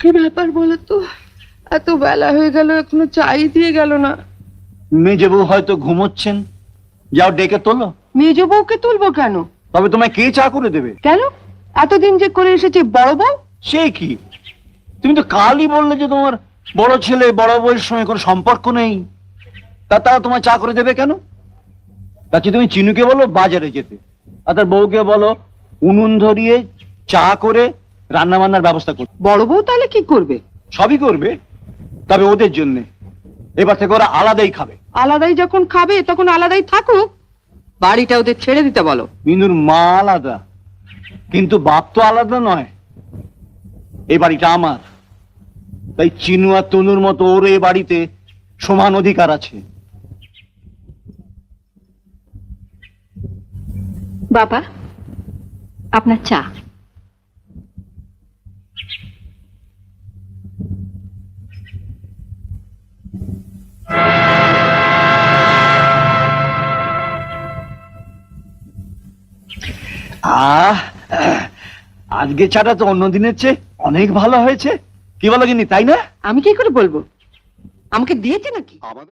কি ব্যাপার বলো তো, এত বেলা হয়ে গেল এখনো চাই দিয়ে গেল না। মেজে বউ হয়তো ঘুমোচ্ছেন, যাও ডেকে তোলো। মেজ বউকে তুলবো কেন? তবে তোমায় কে চা করে দেবে? কেন? এতদিন যে করে এসেছে বড় বউ। সে কি, তুমি তো কালই বললে যে তোমার বড় ছেলে বড় বউয়ের সঙ্গে কোনো সম্পর্ক নেই, তারা তোমায় চা করে দেবে কেন? তাছাড়া তুমি চিনুকে বলো বাজারে যেতে, আর তার বউকে বলো উনুন ধরিয়ে চা করে রান্না বান্নার ব্যবস্থা করতে। বড় বউ তাহলে কি করবে? সবই করবে, তবে ওদের জন্য এবার থেকে ওরা আলাদাই খাবে। আলাদাই যখন খাবে তখন আলাদাই থাকুক, বাড়িটা ওদের ছেড়ে দিতে বলো। মিনুর মা আলাদা, কিন্তু বাপ তো আলাদা নয়। এই বাড়িটা আমার, তাই চিনু আর তনুর মতো ওর এই বাড়িতে সমান অধিকার আছে। বাবা, আপনার চা। আজকে চাটা তো অন্য দিনের চেয়ে অনেক ভালো হয়েছে, কি বলো গিন্নি, তাই না? আমি কি করে বলবো? আমাকে দিয়েছে নাকি?